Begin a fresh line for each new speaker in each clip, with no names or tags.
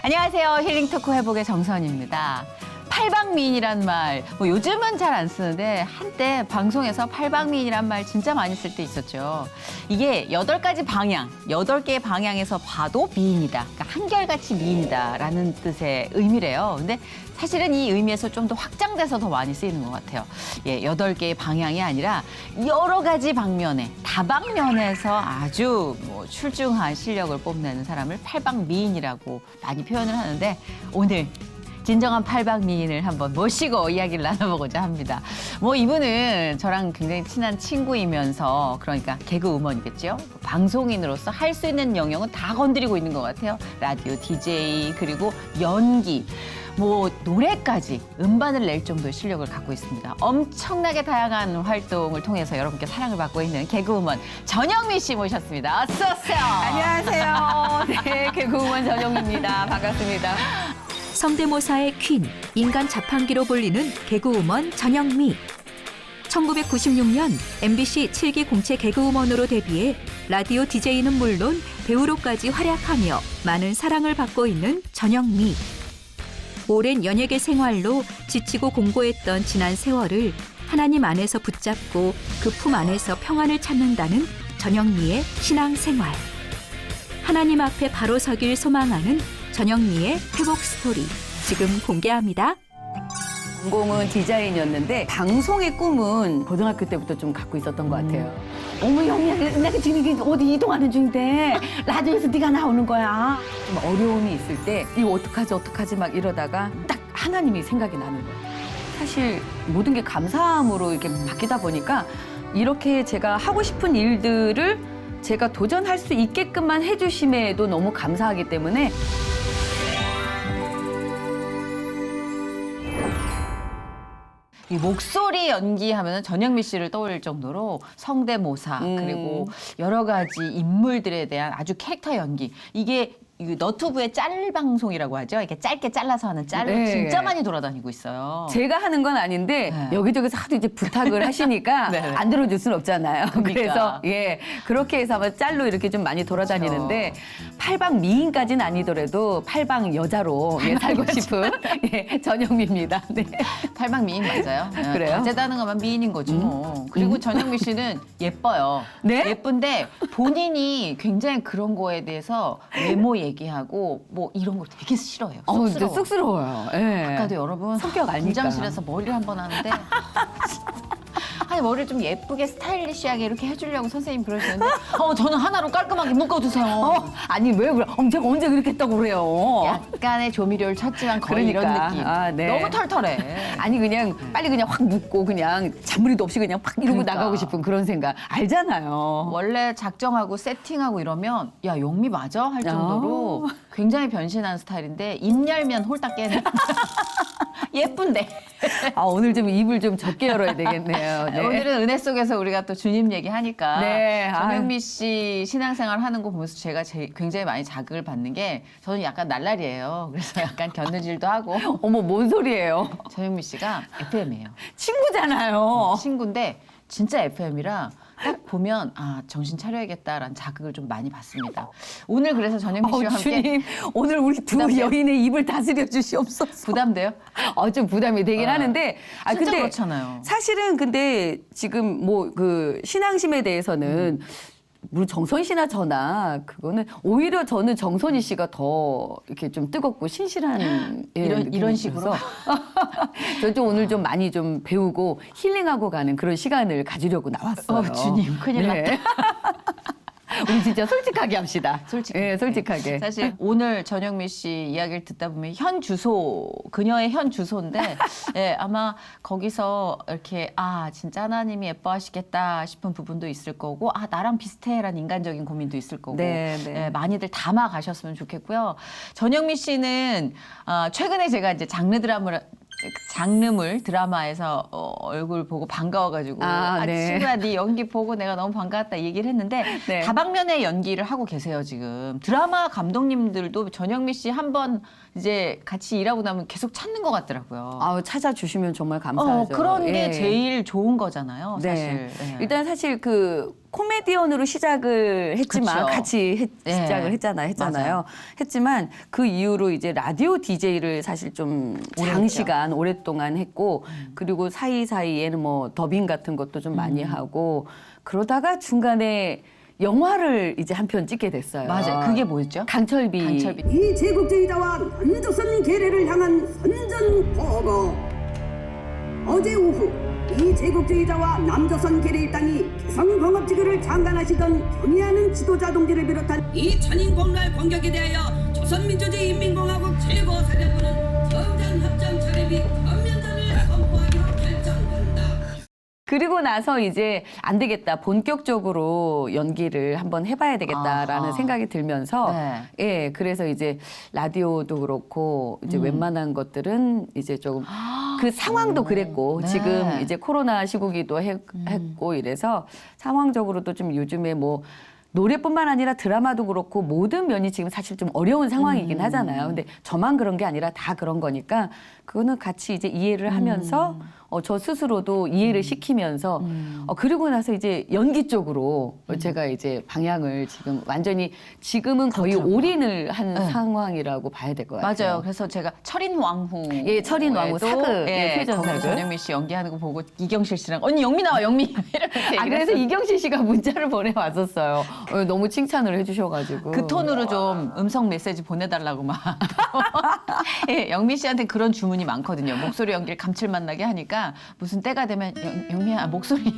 안녕하세요. 힐링토크 회복의 정선입니다. 팔방미인이란 말, 요즘은 잘 안 쓰는데 한때 방송에서 팔방미인이란 말 진짜 많이 쓸 때 있었죠. 이게 8가지 방향, 8개의 방향에서 봐도 미인이다. 그러니까 한결같이 미인이다라는 뜻의 의미래요. 근데 사실은 이 의미에서 좀 더 확장돼서 더 많이 쓰이는 것 같아요. 예, 8개의 방향이 아니라 여러 가지 방면에, 다방면에서 아주 출중한 실력을 뽐내는 사람을 팔방미인이라고 많이 표현을 하는데 오늘 진정한 팔방미인을 한번 모시고 이야기를 나눠보고자 합니다. 이분은 저랑 굉장히 친한 친구이면서 그러니까 개그우먼이겠죠. 방송인으로서 할 수 있는 영역은 다 건드리고 있는 것 같아요. 라디오 DJ 그리고 연기. 노래까지 음반을 낼 정도의 실력을 갖고 있습니다. 엄청나게 다양한 활동을 통해서 여러분께 사랑을 받고 있는 개그우먼 전영미 씨 모셨습니다. 어서 오세요.
안녕하세요. 네, 개그우먼 전영미입니다. 반갑습니다.
성대모사의 퀸, 인간 자판기로 불리는 개그우먼 전영미. 1996년 MBC 7기 공채 개그우먼으로 데뷔해 라디오 DJ는 물론 배우로까지 활약하며 많은 사랑을 받고 있는 전영미. 오랜 연예계 생활로 지치고 공고했던 지난 세월을 하나님 안에서 붙잡고 그 품 안에서 평안을 찾는다는 전영미의 신앙생활. 하나님 앞에 바로 서길 소망하는 전영미의 회복 스토리 지금 공개합니다.
전공은 디자인이었는데 방송의 꿈은 고등학교 때부터 좀 갖고 있었던 것 같아요. 어머 영미야, 내가 지금 어디 이동하는 중인데 라디오에서 네가 나오는 거야. 좀 어려움이 있을 때 이거 어떡하지 막 이러다가 딱 하나님이 생각이 나는 거예요. 사실 모든 게 감사함으로 이렇게 바뀌다 보니까 이렇게 제가 하고 싶은 일들을 제가 도전할 수 있게끔만 해주심에도 너무 감사하기 때문에
이 목소리 연기하면 전영미 씨를 떠올릴 정도로 성대모사 그리고 여러 가지 인물들에 대한 아주 캐릭터 연기. 이게 너튜브의 짤 방송이라고 하죠. 이렇게 짧게 잘라서 하는 짤을
네.
진짜 많이 돌아다니고 있어요.
제가 하는 건 아닌데
네.
여기저기서 하도 이제 부탁을 하시니까
네네.
안 들어줄 수는 없잖아요.
그러니까.
그래서 그렇게 해서 아마 짤로 이렇게 좀 많이 돌아다니는데 팔방 미인까지는 아니더라도 팔방 여자로 살고 싶은 전영미입니다. 네.
팔방미인 맞아요.
그래요?
다재다능한 것만 미인인 거지 뭐. 그리고 전영미 씨는 예뻐요.
네?
예쁜데 본인이 굉장히 그런 거에 대해서 외모 얘기하고 이런 걸 되게 싫어해요.
진짜 쑥스러워요. 예.
아까도 여러분
성격 아니까.
분장실에서 머리를 한번 하는데 아니 머리를 좀 예쁘게 스타일리시하게 이렇게 해주려고 선생님 그러시는데 저는 하나로 깔끔하게 묶어주세요.
아니 왜 그래? 제가 언제 그렇게 했다고 그래요?
약간의 조미료를 쳤지만 거의 이런
그러니까.
느낌.
아, 네.
너무 털털해.
아니 그냥 빨리 그냥 확 묶고 그냥 잔무리도 없이 그냥 팍 이러고
그러니까.
나가고 싶은 그런 생각 알잖아요.
원래 작정하고 세팅하고 이러면 야 영미 맞아? 할 정도로 굉장히 변신한 스타일인데 입 열면 홀딱 깨는 예쁜데
오늘 좀 입을 좀 적게 열어야 되겠네요. 네.
오늘은 은혜 속에서 우리가 또 주님 얘기하니까
네.
전영미 씨 신앙생활 하는 거 보면서 제가 굉장히 많이 자극을 받는 게 저는 약간 날라리예요. 그래서 약간 견눈질도 하고
어머 뭔 소리예요?
전영미 씨가 FM이에요.
친구잖아요.
친구인데 진짜 FM이라 딱 보면 정신 차려야겠다라는 자극을 좀 많이 받습니다. 오늘 그래서 전영미 씨와 함께
주님 오늘 우리 두
부담돼요?
여인의 입을 다스려 주시옵소서.
부담돼요?
좀 부담이 되긴 하는데
진짜
근데
그렇잖아요.
사실은 근데 지금 그 신앙심에 대해서는 물론 정선 씨나 저나 그거는 오히려 저는 정선희 씨가 더 이렇게 좀 뜨겁고 신실한
이런 식으로?
저는 좀 오늘 좀 많이 좀 배우고 힐링하고 가는 그런 시간을 가지려고 나왔어요.
주님 큰일 났다.
우리 진짜 솔직하게 합시다.
솔직하게.
솔직하게.
사실 오늘 전영미 씨 이야기를 듣다 보면 현 주소, 그녀의 현 주소인데 아마 거기서 이렇게 진짜 하나님이 예뻐하시겠다 싶은 부분도 있을 거고 나랑 비슷해라는 인간적인 고민도 있을 거고
네.
많이들 담아 가셨으면 좋겠고요. 전영미 씨는 최근에 제가 이제 장르물 드라마에서 얼굴 보고 반가워가지고
네.
친구야 네 연기 보고 내가 너무 반가웠다 얘기를 했는데
네.
다방면의 연기를 하고 계세요 지금. 드라마 감독님들도 전영미 씨 한번 이제 같이 일하고 나면 계속 찾는 것 같더라고요.
찾아주시면 정말 감사하죠.
그런 게
예.
제일 좋은 거잖아요
네.
사실. 네.
일단 사실 그 코미디언으로 시작을 했지만
그쵸.
같이
예.
시작을 했잖아요. 했지만 그 이후로 이제 라디오 DJ를 사실 좀
오래
장시간 오랫동안 했고 그리고 사이사이에는 뭐 더빙 같은 것도 좀 많이 하고 그러다가 중간에 영화를 이제 한 편 찍게 됐어요.
맞아요. 그게 뭐였죠?
강철비.
강철비.
이 제국주의자와 남조선 계례를 향한 선전포고. 어제 오후 이 제국주의자와 남조선 계례 일당이 개성공업지구를 장관하시던 경의하는 지도자 동지를 비롯한 이 천인공날 공격에 대하여 조선민주주의 인민공화국 최고사령부는 정전협정 철회 및 전면전을 선포하기로 결정한다.
그리고 나서 이제 안 되겠다. 본격적으로 연기를 한번 해봐야 되겠다라는
아하.
생각이 들면서
네.
예, 그래서 이제 라디오도 그렇고 이제 웬만한 것들은 이제 조금 그 상황도 그랬고
네.
지금 이제 코로나 시국이기도 했고 이래서 상황적으로도 좀 요즘에 뭐 노래뿐만 아니라 드라마도 그렇고 모든 면이 지금 사실 좀 어려운 상황이긴 하잖아요. 근데 저만 그런 게 아니라 다 그런 거니까 그거는 같이 이제 이해를 하면서 저 스스로도 이해를 시키면서 그리고 나서 이제 연기 쪽으로 제가 이제 방향을 지금 완전히 지금은 거의
그렇죠.
올인을 한
네.
상황이라고 봐야 될 것 같아요.
맞아요. 그래서 제가 철인 왕후.
예, 철인 왕후 사극, 예, 퓨전
거기서
사극.
전현미 씨 연기하는 거 보고 이경실 씨랑 언니 영미 나와 영미 이렇게
아,
얘기를
그래서
했었어요.
이경실 씨가 문자를 보내왔었어요. 너무 칭찬을 해주셔가지고.
그 톤으로 좀 음성 메시지 보내달라고 막. 예, 영미 씨한테 그런 주문이 많거든요. 목소리 연기를 감칠맛 나게 하니까 무슨 때가 되면 영미야 목소리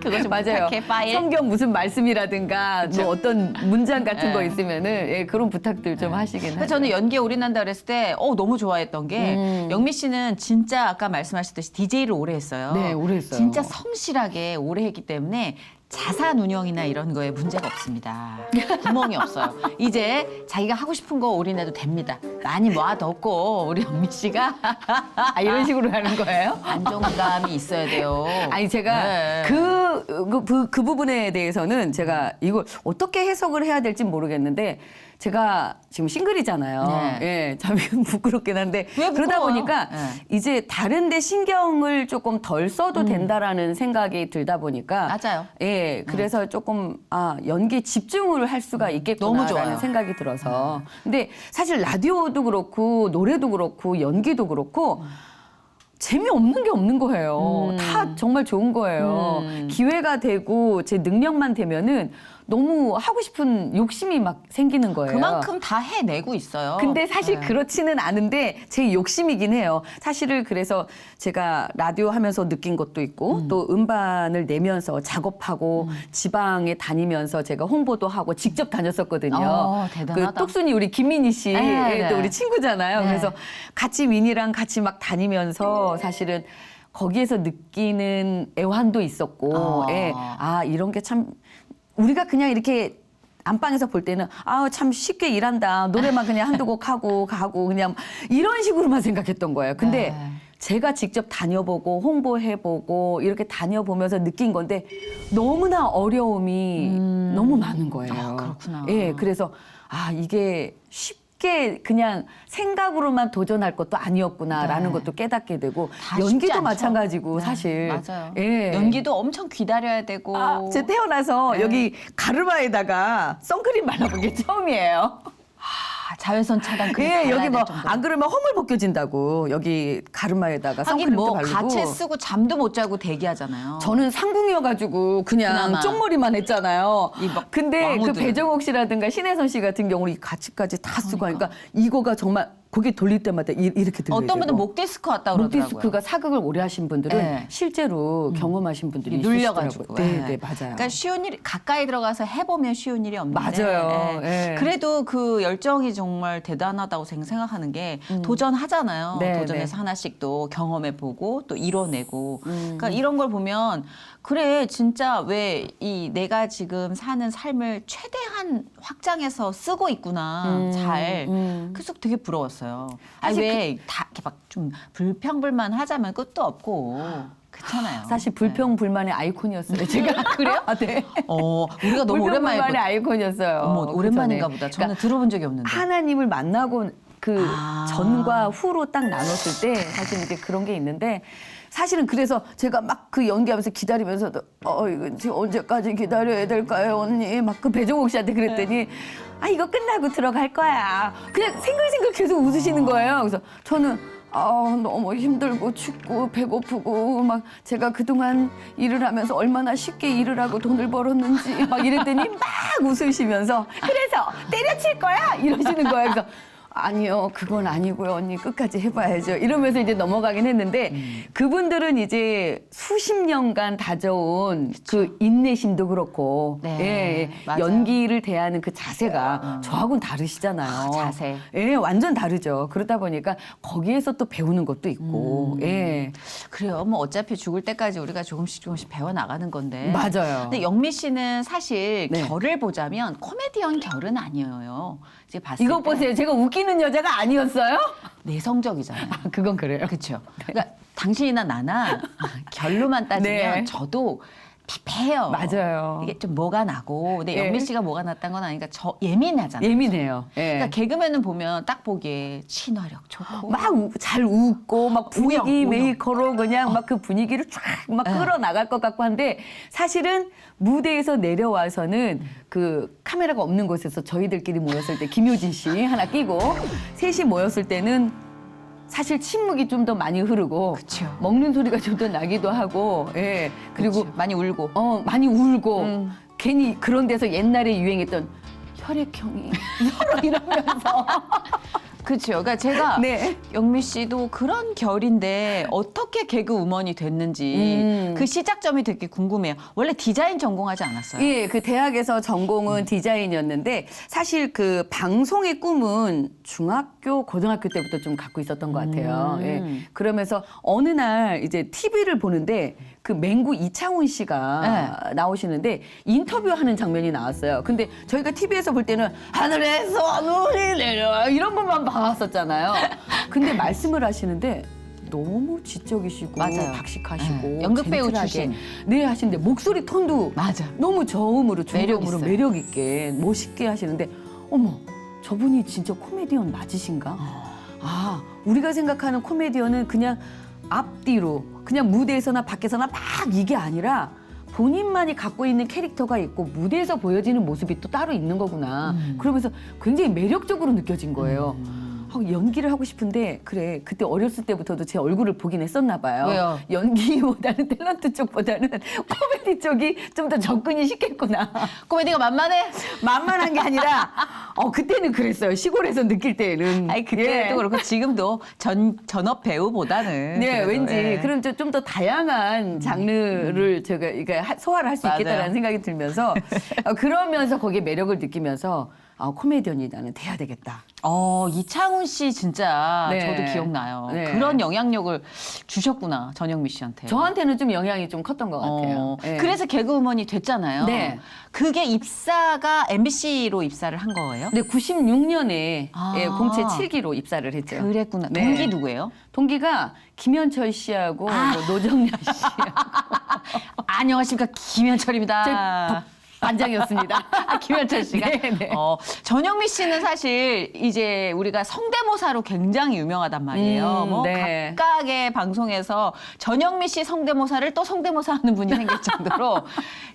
그거 좀
맞아요.
부탁해 파일.
성경 무슨 말씀이라든가 뭐 어떤 문장 같은 거
네.
있으면은 예, 그런 부탁들 좀 하시긴
그래서
하죠.
저는 연기에 올인한다 그랬을 때 너무 좋아했던 게 영미 씨는 진짜 아까 말씀하셨듯이 DJ를 오래 했어요.
네, 오래 했어요.
진짜 성실하게 오래 했기 때문에 자산 운영이나 이런 거에 문제가 없습니다. 구멍이 없어요. 이제 자기가 하고 싶은 거 올인해도 됩니다. 많이 모아뒀고 우리 영미 씨가
아, 이런 식으로 하는 거예요?
안정감이 있어야 돼요.
아니 제가
네.
그 부분에 대해서는 제가 이걸 어떻게 해석을 해야 될지 모르겠는데 제가 지금 싱글이잖아요.
네.
예, 참 부끄럽긴 한데
왜
그러다
부끄러워요?
보니까
네.
이제 다른데 신경을 조금 덜 써도 된다라는 생각이 들다 보니까
맞아요.
예, 그래서 조금 연기에 집중을 할 수가
너무
있겠구나라는
좋아요.
생각이 들어서. 근데 사실 라디오도 그렇고 노래도 그렇고 연기도 그렇고 재미없는 게 없는 거예요. 다 정말 좋은 거예요. 기회가 되고 제 능력만 되면은 너무 하고 싶은 욕심이 막 생기는 거예요.
그만큼 다 해내고 있어요.
근데 사실
네.
그렇지는 않은데 제 욕심이긴 해요. 사실을 그래서 제가 라디오 하면서 느낀 것도 있고 또 음반을 내면서 작업하고 지방에 다니면서 제가 홍보도 하고 직접 다녔었거든요.
대단하다.
그 똑순이 우리 김민희 씨,
네,
또
네.
우리 친구잖아요.
네.
그래서 같이 민희랑 같이 막 다니면서 사실은 거기에서 느끼는 애환도 있었고, 예. 이런 게 참 우리가 그냥 이렇게 안방에서 볼 때는 참 쉽게 일한다. 노래만 그냥 한두 곡 하고 가고 그냥 이런 식으로만 생각했던 거예요. 근데
네.
제가 직접 다녀보고 홍보해보고 이렇게 다녀보면서 느낀 건데 너무나 어려움이 너무 많은 거예요.
그렇구나.
예, 그래서 이게 쉽게 그냥 생각으로만 도전할 것도 아니었구나라는
네.
것도 깨닫게 되고
다 쉽지
연기도
않죠.
마찬가지고
네,
사실
맞아요.
예.
연기도 엄청 기다려야 되고.
제가 태어나서
네.
여기 가르마에다가 선크림 발라본 게 처음이에요.
자외선 차단 크림
예, 여기
발라야
뭐
될 정도로.
안 그러면 허물 벗겨진다고 여기 가르마에다가
하긴
선크림도
뭐
바르고.
가채 쓰고 잠도 못 자고 대기하잖아요.
저는 상궁이어가지고 그냥
그나마.
쪽머리만 했잖아요.
이 막
근데 그
왕후들.
배정옥 씨라든가 신혜선 씨 같은 경우는 이 가치까지 다 쓰고 하니까 이거가 정말 고개 돌릴 때마다 이렇게 들려요.
어떤 분은 목 디스크 왔다 그러더라고요.
목디스크가 사극을 오래 하신 분들은
네.
실제로 경험하신 분들이
눌려가지고.
있으시더라고요. 네, 맞아요.
그러니까 쉬운 일 가까이 들어가서 해보면 쉬운 일이 없는데.
맞아요.
예.
예.
그래도 그 열정이 정말 대단하다고 생각하는 게 도전하잖아요.
네,
도전해서
네.
하나씩 또 경험해보고 또 이뤄내고. 그러니까 이런 걸 보면 그래 진짜 왜 이 내가 지금 사는 삶을 최대한 확장해서 쓰고 있구나. 잘. 그래서 되게 부러웠어요. 아니
사실
왜 다 이렇게 막 좀 불평불만 하자면 끝도 없고 그렇잖아요.
사실 불평불만의 아이콘이었어요. 제가
그래요?
네.
우리가 너무 오랜만에
불평불만의 아이콘이었어요.
어머,
그
오랜만인가
전에.
보다. 저는
그러니까
들어본 적이 없는데.
하나님을 만나고 그 전과 후로 딱 나눴을 때 사실 이제 그런 게 있는데 사실은 그래서 제가 막 그 연기하면서 기다리면서도 이거 지금 언제까지 기다려야 될까요 언니 막 그 배종옥 씨한테 그랬더니 아 이거 끝나고 들어갈 거야 그냥 생글생글 계속 웃으시는 거예요. 그래서 저는 너무 힘들고 춥고 배고프고 막 제가 그동안 일을 하면서 얼마나 쉽게 일을 하고 돈을 벌었는지 막 이랬더니 막 웃으시면서 그래서 때려칠 거야 이러시는 거예요. 그래서 아니요, 그건 아니고요. 언니 끝까지 해봐야죠. 이러면서 이제 넘어가긴 했는데 그분들은 이제 수십 년간 다져온 그 인내심도 그렇고
네,
예,
맞아요.
연기를 대하는 그 자세가 저하고는 다르시잖아요.
자세.
예, 완전 다르죠. 그러다 보니까 거기에서 또 배우는 것도 있고. 예.
그래요. 뭐 어차피 죽을 때까지 우리가 조금씩 배워 나가는 건데.
맞아요.
근데 영미 씨는 사실
네.
결을 보자면 코미디언 결은 아니에요. 이제 봤을
이것
때
보세요. 제가 웃기는 여자가 아니었어요?
내성적이잖아요.
그건 그래요.
그렇죠. 그러니까 당신이나 나나 결로만 따지면
네.
저도 피폐해요.
맞아요.
이게 좀 뭐가 나고. 근데
예.
영미 씨가 뭐가 났다는 건 아니니까 저 예민하잖아요.
예민해요. 예.
그러니까 개그맨은 보면 딱 보기에 친화력 좋고
막 잘 웃고 막 분위기
우영.
메이커로 그냥 막 그 분위기를 쫙 막 끌어나갈 것 같고 한데 사실은 무대에서 내려와서는 그 카메라가 없는 곳에서 저희들끼리 모였을 때 김효진 씨 하나 끼고 셋이 모였을 때는 사실 침묵이 좀 더 많이 흐르고
그쵸.
먹는 소리가 좀 더 나기도 하고 예 그리고
그렇죠. 많이 울고.
많이 울고 괜히 그런 데서 옛날에 유행했던 혈액형이 서로 이러면서
그렇죠. 그러니까 제가
네.
영미 씨도 그런 결인데 어떻게 개그 우먼이 됐는지 그 시작점이 되게 궁금해요. 원래 디자인 전공하지 않았어요?
예, 그 대학에서 전공은 디자인이었는데 사실 그 방송의 꿈은 중학교, 고등학교 때부터 좀 갖고 있었던 것 같아요. 예. 그러면서 어느 날 이제 TV를 보는데 그 맹구 이창훈 씨가 나오시는데 인터뷰하는 장면이 나왔어요. 근데 저희가 TV에서 볼 때는 하늘에서 눈이 내려 이런 것만 봐왔었잖아요. 근데 말씀을 하시는데 너무 지적이시고
맞아요.
박식하시고
네. 연극배우
젠틀하게
출신.
네 하시는데 목소리 톤도
맞아.
너무 저음으로
매력
중저음으로
있어요.
매력 있게 멋있게 하시는데 어머 저분이 진짜 코미디언 맞으신가? 아 우리가 생각하는 코미디언은 그냥 앞뒤로 그냥 무대에서나 밖에서나 막 이게 아니라 본인만이 갖고 있는 캐릭터가 있고 무대에서 보여지는 모습이 또 따로 있는 거구나. 그러면서 굉장히 매력적으로 느껴진 거예요. 연기를 하고 싶은데 그래 그때 어렸을 때부터도 제 얼굴을 보긴 했었나 봐요.
왜요?
연기보다는 탤런트 쪽보다는 코미디 쪽이 좀 더 접근이 쉽겠구나.
코미디가 만만해?
만만한 게 아니라 그때는 그랬어요. 시골에서 느낄 때는.
아니 그때도
예.
그렇고 지금도 전업 배우보다는
네,
그래도,
왠지
예.
그럼 좀 더 다양한 장르를 제가 이게 소화를 할 수
맞아요.
있겠다라는 생각이 들면서 그러면서 거기에 매력을 느끼면서 코미디언이 나는 돼야 되겠다.
이창훈 씨 진짜
네.
저도 기억나요.
네.
그런 영향력을 주셨구나 전영미 씨한테.
저한테는 좀 영향이 좀 컸던 것 같아요. 예.
그래서 개그우먼이 됐잖아요.
네.
그게 입사가 MBC로 입사를 한 거예요?
네, 96년에
아.
공채 7기로 입사를 했죠.
그랬구나.
네.
동기 누구예요?
동기가 김현철 씨하고 뭐 노정열 씨
안녕하십니까 김현철입니다.
반장이었습니다.
김현철 씨가.
네, 네.
전영미 씨는 사실 이제 우리가 성대모사로 굉장히 유명하단 말이에요. 뭐
네.
각각의 방송에서 전영미 씨 성대모사를 또 성대모사하는 분이 생길 정도로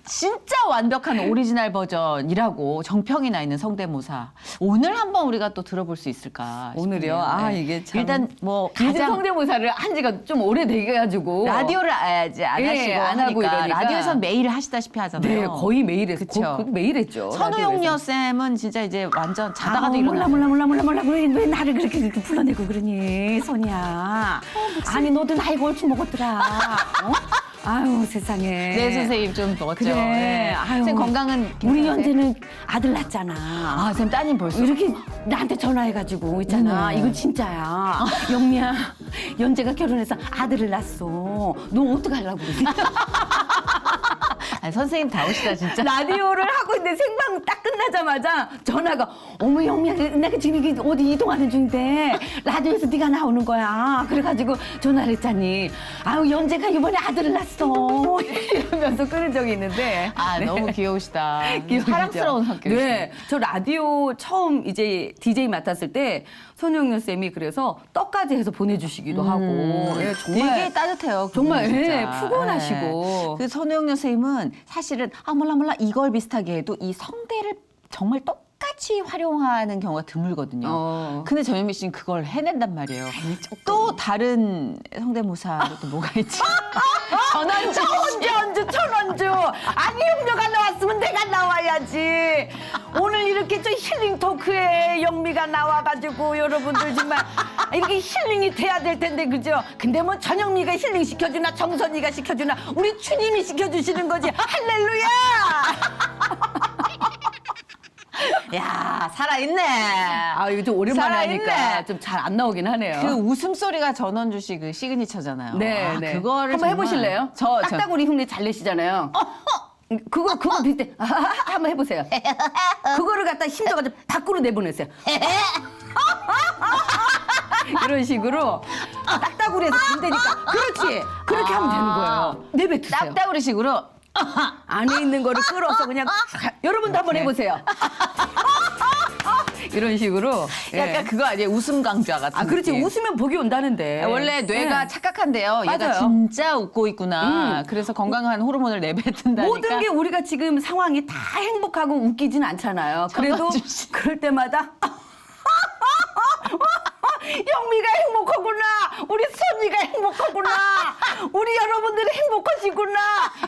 진짜 완벽한 오리지널 버전이라고 정평이 나 있는 성대모사. 오늘 한번 우리가 또 들어볼 수 있을까?
오늘이요?
싶네요. 네.
이게 참.
일단 뭐
요즘
가장
성대모사를 한 지가 좀 오래돼가지고
라디오를 아직 안
예,
하시고
안 하고
하니까
이러니까.
라디오에선 매일 하시다시피 하잖아요.
네, 거의 매일 했어요.
그쵸.
매일 했죠.
선우용
라디오에서.
여쌤은 진짜 이제 완전 자다가도 일어나.
몰라. 왜 나를 그렇게 불러내고 그러니, 소니야. 아니, 너도 나이가 얼추 먹었더라. 아유, 세상에.
네, 선생님 좀 먹었죠.
그래.
네.
아유.
선생님 건강은
우리
괜찮으세요?
연재는 아들 낳았잖아.
아, 선생님 따님 벌써.
이렇게 나한테 전화해가지고 있잖아. 이건 진짜야. 영미야, 연재가 결혼해서 아들을 낳았어. 너 어떡하려고 그러지?
아니, 선생님 다우시다 진짜.
라디오를 하고 있는데 생방 딱 끝나자마자 전화가 어머 영미야 내가 지금 이게 어디 이동하는 중인데 라디오에서 네가 나오는 거야. 그래가지고 전화를 했잖니. 아유 연재가 이번에 아들을 낳았어. 이러면서 끊은 적이 있는데.
아,
네.
너무 귀여우시다.
귀여우시죠?
사랑스러운 성격이시네.
네, 저 라디오 처음 이제 DJ 맡았을 때 손영렬 쌤이 그래서 떡까지 해서 보내주시기도 하고 예, 정말
되게 따뜻해요.
정말
그분은
예,
진짜.
푸근하시고.
그 선우영 선생님은 사실은 몰라 이걸 비슷하게 해도 이 성대를 정말 똑같이 활용하는 경우가 드물거든요. 근데 전현미 씨는 그걸 해낸단 말이에요. 또 다른 성대모사로 또 뭐가 있지? 전원주.
천원주 천원주 아니 영녀가 나왔으면 내가 나와야지. 오늘 이렇게 좀 힐링 토크에 영미가 나와가지고 여러분들 정말 이렇게 힐링이 돼야 될 텐데 그죠? 근데 뭐 전영미가 힐링 시켜주나 정선이가 시켜주나 우리 주님이 시켜주시는 거지. 할렐루야.
야, 살아있네.
아 이거 좀 오랜만에
살아있네.
하니까 좀 잘 안 나오긴 하네요.
그 웃음소리가 전원주 씨 그 시그니처잖아요.
네,
아,
네.
그거를
한번
정말-
해보실래요?
저
딱따구리 흉내 잘 내시잖아요. 그거 비슷해. 한번 해보세요. 그거를 갖다 힘줘가지고 밖으로 내보내세요. 이런 식으로 딱따구리에서 된다니까. 그렇지. 그렇게 하면 되는 거예요. 내뱉으세요.
딱따구리식으로
안에 있는 거를 끌어서 그냥 여러분도 한번 해보세요. 이런 식으로.
약간
예.
그거 아니에요? 웃음 강좌 같은
아 그렇지.
느낌.
웃으면 복이 온다는데.
원래 뇌가
예.
착각한대요. 얘가
맞아요.
진짜 웃고 있구나. 그래서 건강한 호르몬을 내뱉는다니까.
모든 게 우리가 지금 상황이 다 행복하고 웃기진 않잖아요. 그래도
전원주 씨.
그럴 때마다 영미가 행복하구나. 우리 선이가 행복하구나. 우리 여러분들이 행복하시구나.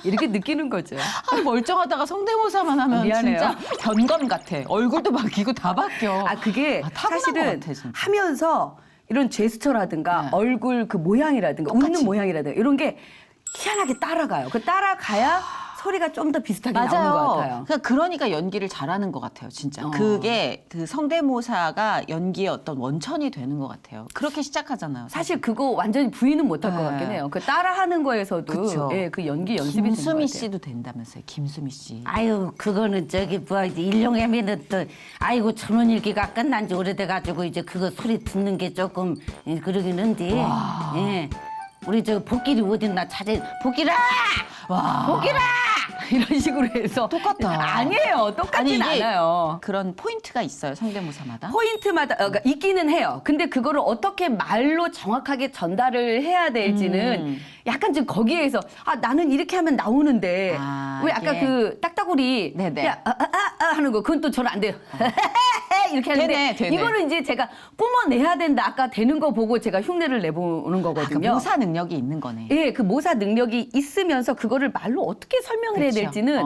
이렇게 느끼는 거죠.
아, 멀쩡하다가 성대모사만 하면
미안해요.
진짜 변감 같아. 얼굴도 바뀌고 다 바뀌어.
아 그게
타고난
사실은
것 같아, 진짜.
하면서 이런 제스처라든가
네.
얼굴 그 모양이라든가
똑같이.
웃는 모양이라든가 이런 게 희한하게 따라가요. 그 따라가야 소리가 좀 더 비슷하게 나오는 것 같아요.
그러니까 연기를 잘하는 것 같아요, 진짜. 그게 그 성대모사가 연기의 어떤 원천이 되는 것 같아요. 그렇게 시작하잖아요.
사실 그거 완전히 부인은 못할 것
네.
같긴 해요. 그 따라하는 거에서도
그쵸.
예, 그 연기 연습이 되는 것
김수미
같아요.
씨도 된다면서요, 김수미 씨.
아유 그거는 저기 뭐 일용애미는 또 아이고 전원일기가 끝난 지 오래돼가지고 이제 그거 소리 듣는 게 조금 그러긴 한데 예 우리 저 복길이 어딨나 찾아 복길아
와.
복길아
이런 식으로 해서
똑같다.
아니에요. 똑같진
아니, 이게
않아요.
그런 포인트가 있어요, 성대모사마다.
포인트마다 그러니까 있기는 해요. 근데 그거를 어떻게 말로 정확하게 전달을 해야 될지는 약간 좀 거기에서 나는 이렇게 하면 나오는데
아,
왜 아까
이게.
그 딱따구리
네네.
야, 하는 거 그건 또 저는 안 돼요. 이렇게 하는데
되네.
이거는 이제 제가 뿜어내야 된다. 아까 되는 거 보고 제가 흉내를 내보는
그
거거든요.
모사 능력이 있는 거네.
예, 그 모사 능력이 있으면서 그거를 말로 어떻게 설명을 해야
그렇죠.
될지는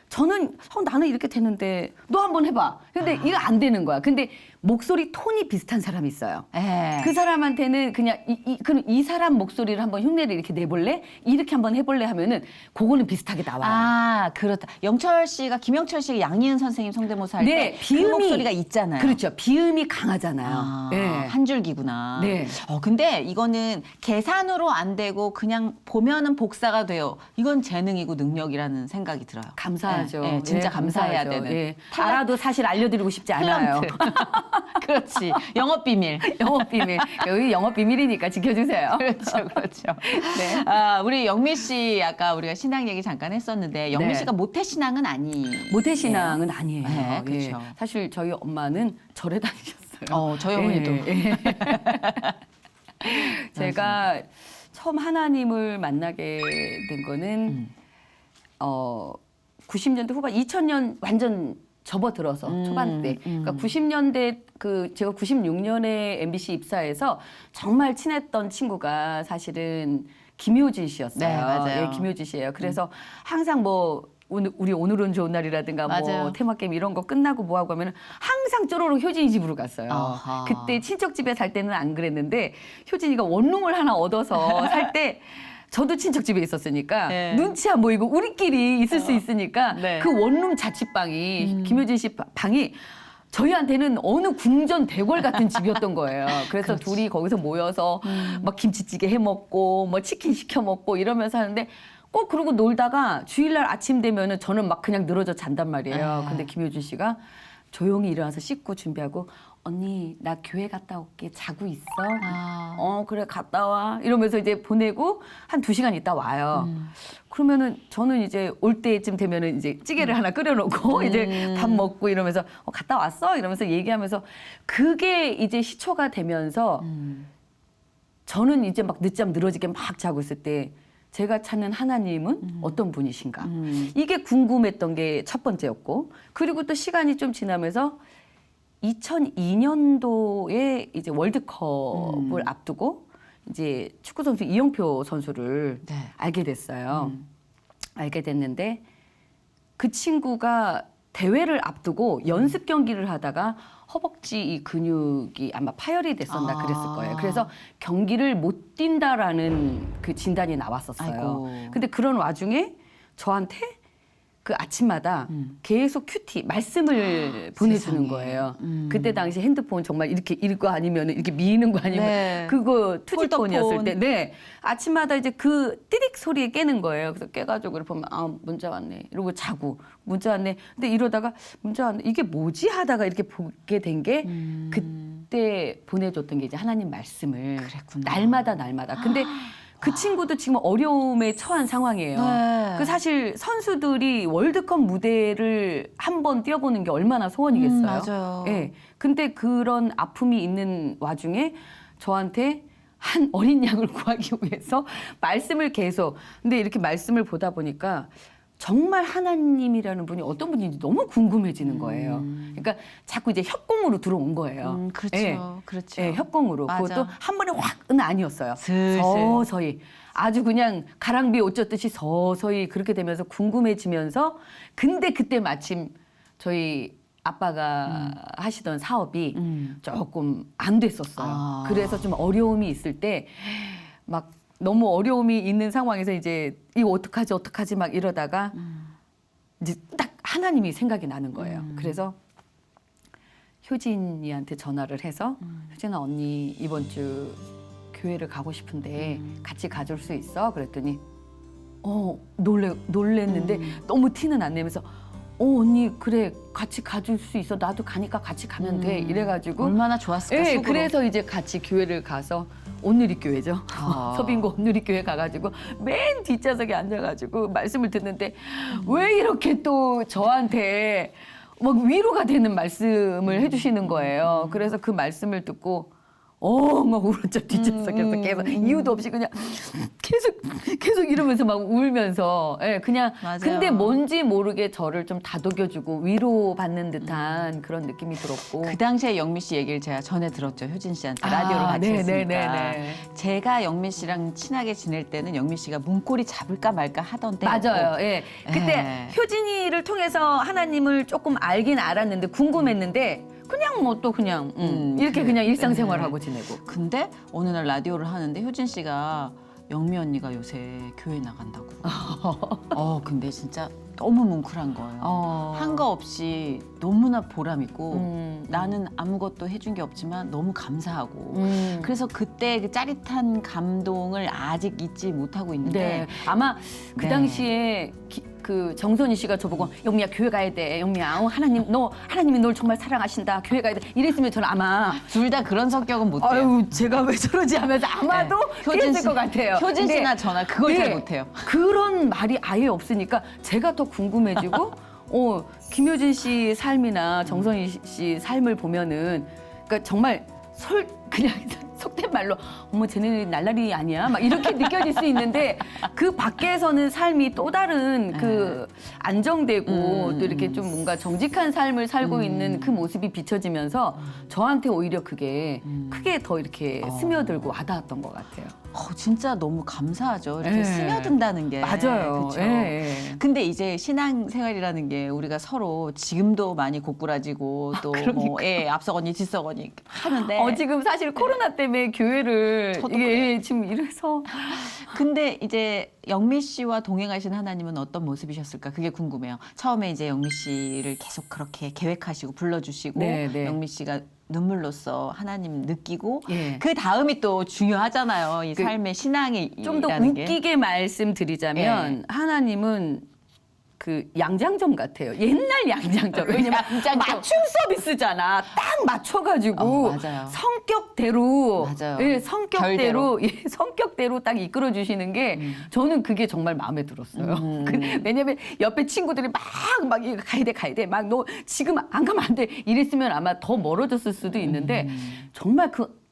저는 나는 이렇게 되는데 너 한번 해봐. 근데 이거 안 되는 거야. 근데 목소리 톤이 비슷한 사람이 있어요.
예.
그 사람한테는 그냥 그럼 이 사람 목소리를 한번 흉내를 이렇게 내볼래? 이렇게 한번 해볼래 하면은 그거는 비슷하게 나와요.
아, 그렇다. 영철 씨가, 김영철 씨가 양희은 선생님 성대모사 할 때 그
비음이-
목소리가 있잖아요.
그렇죠. 비음이 강하잖아요.
아,
예.
한 줄기구나.
네.
근데 이거는 계산으로 안 되고 그냥 보면은 복사가 돼요. 이건 재능이고 능력이라는 생각이 들어요.
감사하죠.
예, 예, 진짜
예,
감사해야
감사하죠.
되는.
예. 알아도 사실 알려드리고 싶지 않아요.
탤런트. 그렇지. 영업 비밀.
영업 비밀. 여기 영업 비밀이니까 지켜주세요.
그렇죠, 그렇죠.
네.
아, 우리 영미 씨 아까 우리가 신앙 얘기 잠깐 했었는데 영미
네.
씨가 모태 신앙은 아니.
모태신앙은 아니에요.
네,
예.
그렇죠.
사실 저희 엄마는 절에 다니셨어요.
저희 어머니도.
예. 제가 처음 하나님을 만나게 된 거는 90년대 후반, 2000년 완전 접어들어서 초반때. 그러니까 90년대 제가 96년에 MBC 입사해서 정말 친했던 친구가 사실은 김효진 씨였어요.
네, 맞아요.
예, 김효진 씨예요. 그래서 항상 우리 오늘은 좋은 날이라든가
맞아요.
테마 게임 이런 거 끝나고 뭐 하고 하면은 항상 쪼로로 효진이 집으로 갔어요.
아하.
그때 친척 집에 살 때는 안 그랬는데 효진이가 원룸을 하나 얻어서 살 때 저도 친척 집에 있었으니까
네.
눈치 안 보이고 우리끼리 있을 수 있으니까
네.
그 원룸 자취방이 김효진 씨 방이 저희한테는 어느 궁전 대궐 같은 집이었던 거예요. 그래서 둘이 거기서 모여서 막 김치찌개 해 먹고 뭐 치킨 시켜 먹고 이러면서 하는데 꼭 그러고 놀다가 주일날 아침 되면은 저는 막 그냥 늘어져 잔단 말이에요. 근데 김효준 씨가 조용히 일어나서 씻고 준비하고 언니 나 교회 갔다 올게. 자고 있어? 그래 갔다 와. 이러면서 이제 보내고 한 2시간 있다 와요. 그러면은 저는 이제 올 때쯤 되면은 이제 찌개를 하나 끓여놓고 이제 밥 먹고 이러면서 갔다 왔어? 이러면서 얘기하면서 그게 이제 시초가 되면서 저는 이제 막 늦잠 늘어지게 막 자고 있을 때 제가 찾는 하나님은 어떤 분이신가. 이게 궁금했던 게 첫 번째였고 그리고 또 시간이 좀 지나면서 2002년도에 이제 월드컵을 앞두고 이제 축구 선수 이영표 선수를
네.
알게 됐어요. 알게 됐는데 그 친구가 대회를 앞두고 연습 경기를 하다가 허벅지 이 근육이 아마 파열이 됐었나 그랬을 거예요. 그래서 경기를 못 뛴다라는 그 진단이 나왔었어요.
아이고.
근데 그런 와중에 저한테 그 아침마다 계속 큐티 말씀을 보내주는
세상에.
거예요. 그때 당시 핸드폰 정말 이렇게 읽고 아니면 이렇게 미는 거 아니면
네.
그거 투지폰이었을
폴더폰.
때, 네 아침마다 이제 그 띠릭 소리에 깨는 거예요. 그래서 깨가지고 이렇게 보면 문자 왔네 이러고 자고 문자 왔네. 근데 이러다가 문자 왔네 이게 뭐지 하다가 이렇게 보게 된 게 그때 보내줬던 게 이제 하나님 말씀을
그랬구나.
날마다. 근데 그 친구도 지금 어려움에 처한 상황이에요.
네.
그 사실 선수들이 월드컵 무대를 한번 뛰어보는 게 얼마나 소원이겠어요.
맞아요.
예. 근데 그런 아픔이 있는 와중에 저한테 한 어린 양을 구하기 위해서 말씀을 계속. 근데 이렇게 말씀을 보다 보니까 정말 하나님이라는 분이 어떤 분인지 너무 궁금해지는 거예요. 그러니까 자꾸 이제 협공으로 들어온 거예요.
그렇죠.
예.
그렇죠.
예, 협공으로.
맞아.
그것도 한 번에 확은 아니었어요.
슬슬.
서서히. 아주 그냥 가랑비에 옷 젖듯이 서서히 그렇게 되면서 궁금해지면서 근데 그때 마침 저희 아빠가 하시던 사업이 조금 안 됐었어요. 그래서 좀 어려움이 있을 때 막 너무 어려움이 있는 상황에서 이제 이거 어떡하지 막 이러다가 이제 딱 하나님이 생각이 나는 거예요. 그래서 효진이한테 전화를 해서 효진아 언니 이번 주 교회를 가고 싶은데 같이 가줄 수 있어? 그랬더니 놀랬는데 너무 티는 안 내면서 언니 그래 같이 가줄 수 있어 나도 가니까 같이 가면 돼 이래가지고
얼마나 좋았을까
예,
속으로.
그래서 이제 같이 교회를 가서 온누리교회죠. 서빙고 온누리교회 가가지고 맨 뒷좌석에 앉아가지고 말씀을 듣는데 왜 이렇게 또 저한테 막 위로가 되는 말씀을 해주시는 거예요. 그래서 그 말씀을 듣고 막 울었죠. 뒷좌석에서 계속 이유도 없이 그냥 계속 이러면서 막 울면서 예, 그냥
맞아요.
근데 뭔지 모르게 저를 좀 다독여주고 위로받는 듯한 그런 느낌이 들었고
그 당시에 영미 씨 얘기를 제가 전에 들었죠. 효진 씨한테 라디오로 같이
네,
했으니까.
네, 네, 네.
제가 영미 씨랑 친하게 지낼 때는 영미 씨가 문고리 잡을까 말까 하던 때.
맞아요. 예. 그때 효진이를 통해서 하나님을 조금 알긴 알았는데 궁금했는데 그냥 뭐 또 그냥 이렇게
그래.
그냥 일상생활하고 지내고.
근데 어느 날 라디오를 하는데 효진 씨가 영미 언니가 요새 교회 나간다고. 근데 진짜 너무 뭉클한 거예요. 한 거 없이 너무나 보람 있고 나는 아무것도 해준 게 없지만 너무 감사하고 그래서 그때 그 짜릿한 감동을 아직 잊지 못하고 있는데
네. 아마 그
네.
당시에 그 정선희 씨가 저보고 영미야 교회 가야 돼. 영미야 하나님이 널 정말 사랑하신다. 교회 가야 돼. 이랬으면 저는 아마
둘 다 그런 성격은 못 돼요.
아유 제가 왜 저러지 하면서 아마도 그랬을 것 같아요.
효진
근데
씨나 저나 그걸 잘 못해요.
그런 말이 아예 없으니까 제가 더 궁금해지고 김효진 씨 삶이나 정선희 씨 삶을 보면은 그러니까 정말 그냥 속된 말로 어머 쟤네 날라리 아니야 막 이렇게 느껴질 수 있는데 그 밖에서는 삶이 또 다른 그 안정되고 또 이렇게 좀 뭔가 정직한 삶을 살고 있는 그 모습이 비춰지면서 저한테 오히려 그게 크게 더 이렇게 스며들고 와닿았던 것 같아요.
진짜 너무 감사하죠. 이렇게
예.
스며든다는 게.
맞아요.
그쵸?
예.
근데 이제 신앙생활이라는 게 우리가 서로 지금도 많이 고꾸라지고 또 뭐 앞서거니 뒤서거니 하는데
지금 사실 코로나 때문에 교회를
저도
이게 지금 이래서
근데 이제 영미 씨와 동행하신 하나님은 어떤 모습이셨을까? 그게 궁금해요. 처음에 이제 영미 씨를 계속 그렇게 계획하시고 불러주시고
네, 네.
영미 씨가 눈물로써 하나님 느끼고
예.
그 다음이 또 중요하잖아요. 이
그
삶의 신앙이
좀 더 웃기게 말씀드리자면 하나님은 그 양장점 같아요. 옛날 양장점. 왜냐면
양장점.
맞춤 서비스잖아. 딱 맞춰가지고
맞아요.
성격대로,
맞아요.
예, 성격대로, 예, 성격대로 딱 이끌어 주시는 게 저는 그게 정말 마음에 들었어요. 왜냐면 옆에 친구들이 막 이거 가야 돼. 막 너 지금 안 가면 안 돼. 이랬으면 아마 더 멀어졌을 수도 있는데 정말 그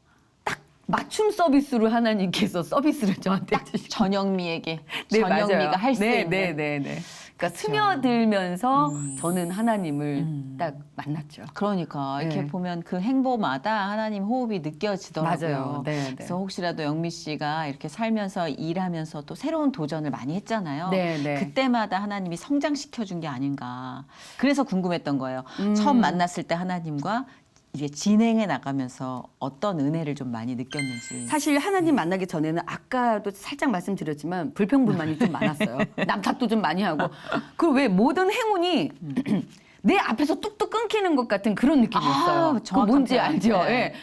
딱 맞춤 서비스로 하나님께서 서비스를 저한테 주시고.
전영미에게
네,
전영미가
맞아요.
할 수 있는
네. 그러니까 스며들면서 저는 하나님을 딱 만났죠.
그러니까 이렇게
네.
보면 그 행보마다 하나님 호흡이 느껴지더라고요.
맞아요. 네.
그래서 혹시라도 영미 씨가 이렇게 살면서 일하면서 또 새로운 도전을 많이 했잖아요.
네.
그때마다 하나님이 성장시켜 준 게 아닌가. 그래서 궁금했던 거예요. 처음 만났을 때 하나님과 이제 진행해 나가면서 어떤 은혜를 좀 많이 느꼈는지.
사실 하나님 만나기 전에는 아까도 살짝 말씀드렸지만 불평불만이 좀 많았어요. 남 탓도 좀 많이 하고. 그 왜 모든 행운이 내 앞에서 뚝뚝 끊기는 것 같은 그런 느낌이었어요. 그
정확한
뭔지
표현.
알죠?
네.
예.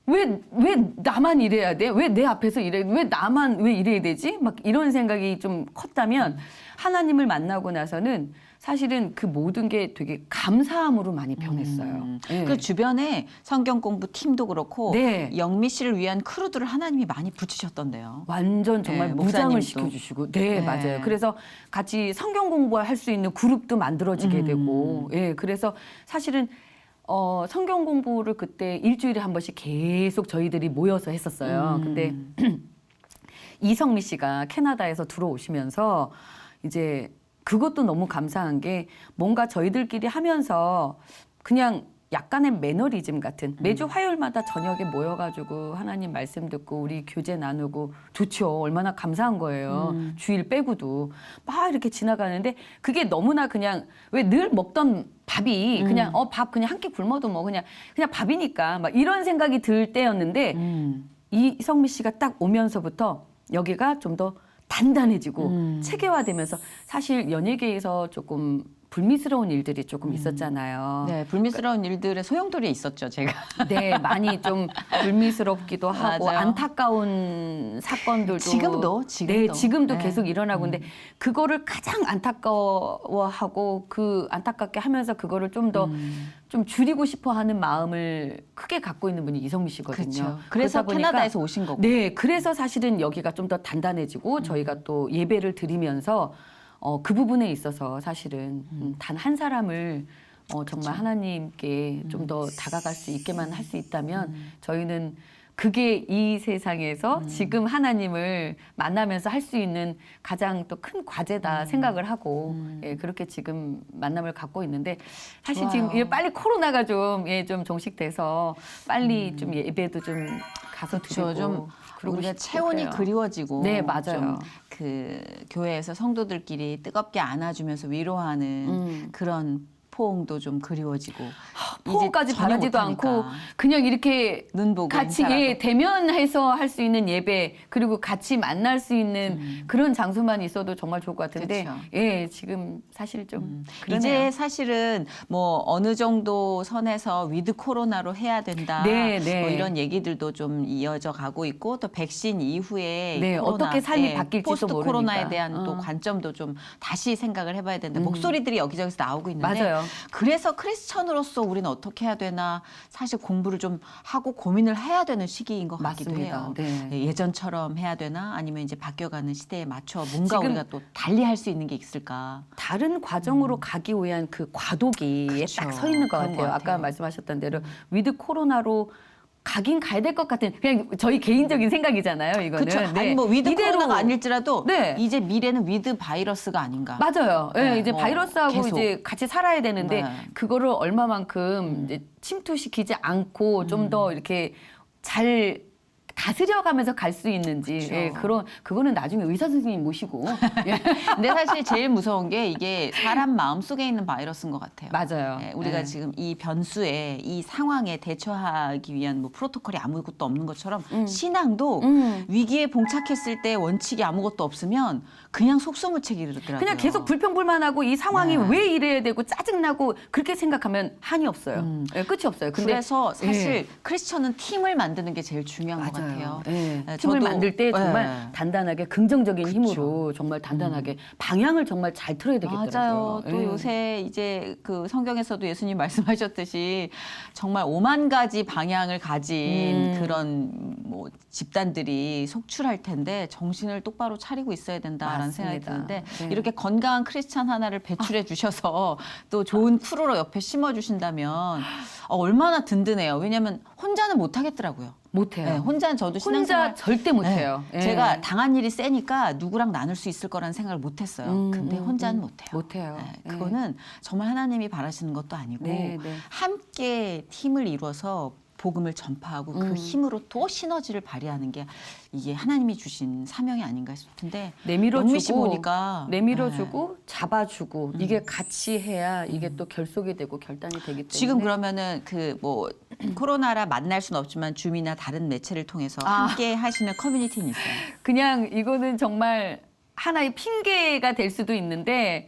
왜 나만 이래야 돼? 왜 내 앞에서 이래? 왜 나만 왜 이래야 되지? 막 이런 생각이 좀 컸다면 하나님을 만나고 나서는 사실은 그 모든 게 되게 감사함으로 많이 변했어요. 예.
그 주변에 성경 공부 팀도 그렇고
네.
영미 씨를 위한 크루들을 하나님이 많이 붙이셨던데요.
완전 정말
네,
무장을
목사님도.
시켜주시고, 네,
네.
맞아요. 그래서 같이 성경 공부할 수 있는 그룹도 만들어지게 되고, 예, 그래서 사실은 성경 공부를 그때 일주일에 한 번씩 계속 저희들이 모여서 했었어요. 근데 이성미 씨가 캐나다에서 들어오시면서 이제 그것도 너무 감사한 게 뭔가 저희들끼리 하면서 그냥 약간의 매너리즘 같은 매주 화요일마다 저녁에 모여가지고 하나님 말씀 듣고 우리 교제 나누고 좋죠. 얼마나 감사한 거예요. 주일 빼고도 막 이렇게 지나가는데 그게 너무나 그냥 왜 늘 먹던 밥이 그냥 밥 그냥 한 끼 굶어도 뭐 그냥 밥이니까 막 이런 생각이 들 때였는데 이성미 씨가 딱 오면서부터 여기가 좀 더 단단해지고 체계화되면서 사실 연예계에서 조금 불미스러운 일들이 조금 있었잖아요.
네, 불미스러운 일들의 소용돌이에 있었죠, 제가.
네, 많이 좀 불미스럽기도 하고
맞아요.
안타까운 사건들도
지금도.
네, 지금도
네.
계속 일어나고 있는데 그거를 가장 안타까워하고 그 안타깝게 하면서 그거를 좀 더 좀 줄이고 싶어하는 마음을 크게 갖고 있는 분이 이성미 씨거든요.
그렇죠. 그래서
그러다 보니까
캐나다에서 오신 거고.
네, 그래서 사실은 여기가 좀 더 단단해지고 저희가 또 예배를 드리면서 그 부분에 있어서 사실은 단 한 사람을 정말 하나님께 좀 더 다가갈 수 있게만 할 수 있다면 저희는 그게 이 세상에서 지금 하나님을 만나면서 할 수 있는 가장 또 큰 과제다 생각을 하고 예, 그렇게 지금 만남을 갖고 있는데 사실
좋아요.
지금 예, 빨리 코로나가 좀 정식돼서 빨리 좀 예배도 좀 가서 드리고
좀
그러고
우리가
싶고
체온이
그래요.
그리워지고
네, 맞아요.
좀 그 교회에서 성도들끼리 뜨겁게 안아주면서 위로하는 그런 포옹도 좀 그리워지고
포옹까지
이제 전혀
바라지도
못하니까.
않고 그냥 이렇게
눈 보고
같이
인사라도.
예, 대면해서 할 수 있는 예배 그리고 같이 만날 수 있는 그런 장소만 있어도 정말 좋을 것 같은데
그쵸.
예 지금 사실 좀 그러네요.
이제 사실은 뭐 어느 정도 선에서 위드 코로나로 해야 된다.
네, 네.
뭐 이런 얘기들도 좀 이어져 가고 있고 또 백신 이후에
네,
코로나,
어떻게 삶이
예,
바뀔지도
포스트
모르니까.
코로나에 대한 또 관점도 좀 다시 생각을 해봐야 되는데 목소리들이 여기저기서 나오고 있는데
맞아요.
그래서 크리스천으로서 우리는 어떻게 해야 되나 사실 공부를 좀 하고 고민을 해야 되는 시기인 것 같기도
맞습니다.
해요.
네.
예, 예전처럼 해야 되나 아니면 이제 바뀌어가는 시대에 맞춰 뭔가
지금
우리가 또 달리 할 수 있는 게 있을까?
다른 과정으로 가기 위한 그 과도기에
그렇죠.
딱 서 있는 것
그런
같아요.
것
아까
같아요.
말씀하셨던 대로 위드 코로나로 가긴 가야 될 것 같은 그냥 저희 개인적인 생각이잖아요. 이거는
그렇죠.
네.
아니 뭐 위드
이대로
코로나가 아닐지라도
네.
이제 미래는 위드 바이러스가 아닌가.
맞아요. 예,
네,
이제
뭐
바이러스하고
계속.
이제 같이 살아야 되는데
네.
그거를 얼마만큼 이제 침투시키지 않고 좀 더 이렇게 잘 다스려가면서 갈 수 있는지
그쵸.
예, 그거는 나중에 의사 선생님 모시고 예.
근데 사실 제일 무서운 게 이게 사람 마음 속에 있는 바이러스인 것 같아요.
맞아요.
예, 우리가
예.
지금 이 변수에 이 상황에 대처하기 위한 뭐 프로토콜이 아무것도 없는 것처럼 신앙도 위기에 봉착했을 때 원칙이 아무것도 없으면 그냥 속수무책이더라고요.
그냥 계속 불평불만하고 이 상황이
네.
왜 이래야 되고 짜증나고 그렇게 생각하면 한이 없어요. 예, 끝이 없어요. 근데
그래서 사실
예.
크리스천은 팀을 만드는 게 제일 중요한 것 같아요.
예.
예,
팀을
저도-
만들 때 정말
예.
단단하게 긍정적인
그쵸.
힘으로 정말 단단하게 방향을 정말 잘 틀어야 되겠더라고요.
맞아요. 또
예.
요새 이제 그 성경에서도 예수님 말씀하셨듯이 정말 5만 가지 방향을 가진 그런 뭐 집단들이 속출할 텐데 정신을 똑바로 차리고 있어야 된다라는 생각이
맞습니다.
드는데
네.
이렇게 건강한 크리스찬 하나를 배출해 주셔서 또 좋은 크루로 옆에 심어 주신다면 얼마나 든든해요. 왜냐하면 혼자는 못 하겠더라고요.
못해요.
네, 혼자는 저도
혼자
신앙생활
절대 못해요.
네,
예.
제가 당한 일이 세니까 누구랑 나눌 수 있을 거라는 생각을 못 했어요. 근데 혼자는 못 해요.
못해요.
네,
예.
그거는 정말 하나님이 바라시는 것도 아니고
네, 네.
함께 팀을 이루어서 복음을 전파하고 그 힘으로 또 시너지를 발휘하는 게 이게 하나님이 주신 사명이 아닌가 싶은데 영미 씨
내밀어주고
보니까
내밀어주고 잡아주고 이게 같이 해야 이게 또 결속이 되고 결단이 되기 때문에
지금 그러면은 그 뭐 코로나라 만날 수는 없지만 줌이나 다른 매체를 통해서 함께 하시는 커뮤니티는 있어요.
그냥 이거는 정말 하나의 핑계가 될 수도 있는데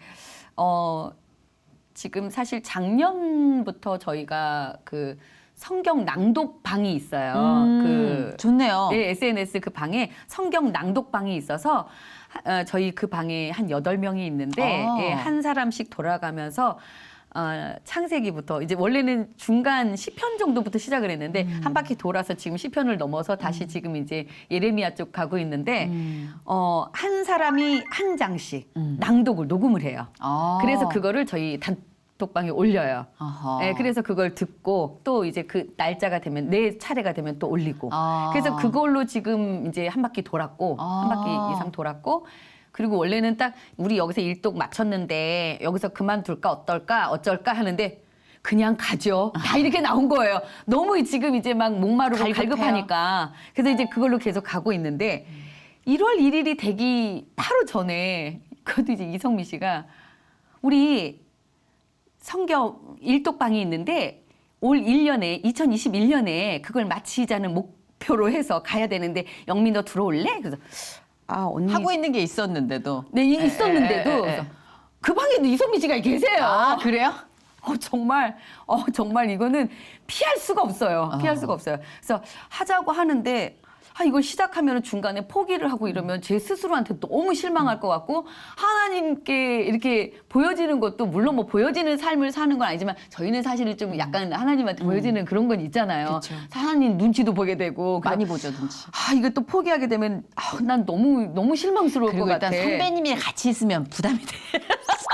지금 사실 작년부터 저희가 그 성경 낭독방이 있어요. 그
좋네요.
예, SNS 그 방에 성경 낭독방이 있어서 저희 그 방에 한 8명이 있는데 예, 한 사람씩 돌아가면서 창세기부터 이제 원래는 중간 시편 정도부터 시작을 했는데 한 바퀴 돌아서 지금 시편을 넘어서 다시 지금 이제 예레미야 쪽 가고 있는데 한 사람이 한 장씩 낭독을 녹음을 해요. 그래서 그거를 저희 단톡방에 올려요.
어허.
네, 그래서 그걸 듣고 또 이제 그 날짜가 되면 내 차례가 되면 또 올리고.
아.
그래서 그걸로 지금 이제 한 바퀴 돌았고 한 바퀴 이상 돌았고 그리고 원래는 딱 우리 여기서 일독 마쳤는데 여기서 그만둘까 어쩔까 하는데 그냥 가죠. 다 이렇게 나온 거예요. 너무 지금 이제 막 목마르고
갈급해요.
갈급하니까. 그래서 이제 그걸로 계속 가고 있는데 1월 1일이 되기 바로 전에 그것도 이제 이성미 씨가 우리 성경 일독방이 있는데 올 1년에 2021년에 그걸 마치자는 목표로 해서 가야 되는데 영미 너 들어올래? 그래서 언니
하고 있는 게 있었는데도.
네 있었는데도 그래서 그 방에도 이성미 씨가 계세요.
아, 그래요?
정말 이거는 피할 수가 없어요. 피할 수가 없어요. 그래서 하자고 하는데 이걸 시작하면 중간에 포기를 하고 이러면 제 스스로한테 너무 실망할 것 같고 하나님께 이렇게 보여지는 것도 물론 뭐 보여지는 삶을 사는 건 아니지만 저희는 사실은 좀 약간 하나님한테 보여지는 그런 건 있잖아요.
그쵸.
하나님 눈치도 보게 되고
많이 보죠, 눈치.
이거 또 포기하게 되면 난 너무 실망스러울 것
그리고
같아.
일단 선배님이랑 같이 있으면 부담이 돼.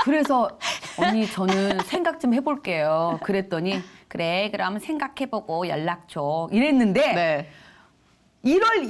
그래서 언니 저는 생각 좀 해볼게요. 그랬더니 그래 그럼 생각해보고 연락 줘 이랬는데
네.
1월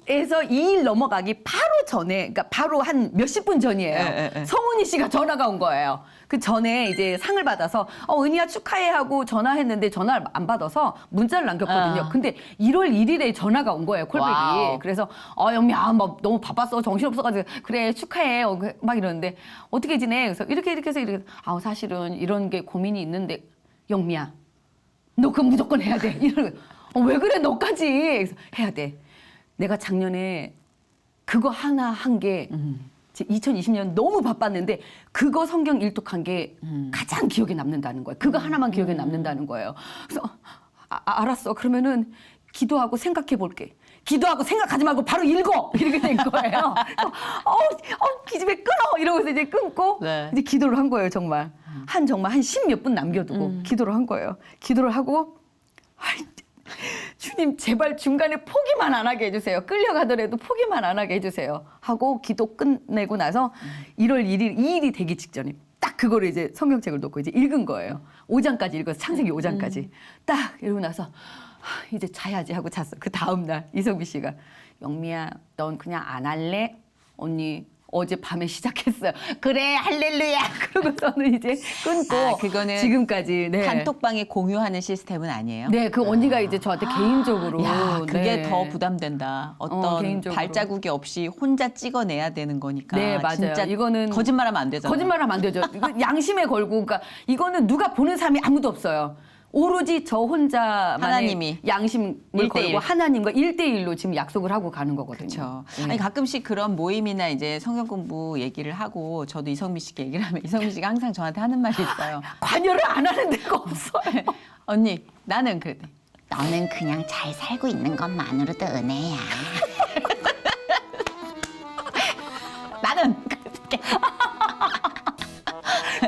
1일에서 2일 넘어가기 바로 전에, 그러니까 바로 한 몇십 분 전이에요. 성은이 씨가 전화가 온 거예요. 그 전에 이제 상을 받아서 은희야 축하해 하고 전화했는데 전화를 안 받아서 문자를 남겼거든요. 근데 1월 1일에 전화가 온 거예요, 콜백이.
와우.
그래서 영미야 막 너무 바빴어, 정신없어가지고 그래 축하해 막 이러는데 어떻게 지내? 그래서 이렇게 해서 이렇게 사실은 이런 게 고민이 있는데 영미야 너 그거 무조건 해야 돼. 이러는 거예요. 왜 그래 너까지 그래서 해야 돼. 내가 작년에 그거 하나 한 게 2020년 너무 바빴는데 그거 성경 일독한 게 가장 기억에 남는다는 거예요. 그거 하나만 기억에 남는다는 거예요. 그래서 알았어. 그러면은 기도하고 생각해 볼게. 기도하고 생각하지 말고 바로 읽어 이렇게 된 거예요. 기집애 끊어 이러고서 이제 끊고
네.
이제 기도를 한 거예요. 정말 한 10몇 분 남겨두고 기도를 한 거예요. 기도를 하고 주님 제발 중간에 포기만 안 하게 해주세요. 끌려가더라도 포기만 안 하게 해주세요. 하고 기도 끝내고 나서 1월 1일 2일이 되기 직전에 딱 그거를 이제 성경책을 놓고 이제 읽은 거예요. 5장까지 읽어서 창세기 5장까지 딱 이러고 나서 이제 자야지 하고 잤어. 그 다음 날 이성미 씨가 영미야 넌 그냥 안 할래? 언니 어제 밤에 시작했어요. 그래 할렐루야. 그러고서는 이제 끊고
아, 그거는
지금까지 네.
단톡방에 공유하는 시스템은 아니에요?
네, 그 언니가 이제 저한테 개인적으로
야, 그게
네.
더 부담된다. 어떤
개인적으로.
발자국이 없이 혼자 찍어내야 되는 거니까.
네, 맞아요.
진짜
이거는
거짓말하면 안 되잖아요.
거짓말하면 안 되죠. 이거 양심에 걸고, 그러니까 이거는 누가 보는 사람이 아무도 없어요. 오로지 저 혼자만의
하나님이.
양심을
1:1.
걸고 하나님과 1대1로 지금 약속을 하고 가는 거거든요.
그렇죠.
네.
아니 가끔씩 그런 모임이나 이제 성경 공부 얘기를 하고 저도 이성미 씨께 얘기를 하면 이성미 씨가 항상 저한테 하는 말이 있어요.
관여를 안 하는 데가 없어요.
언니, 나는 그래.
너는 그냥 잘 살고 있는 것만으로도 은혜야.
나는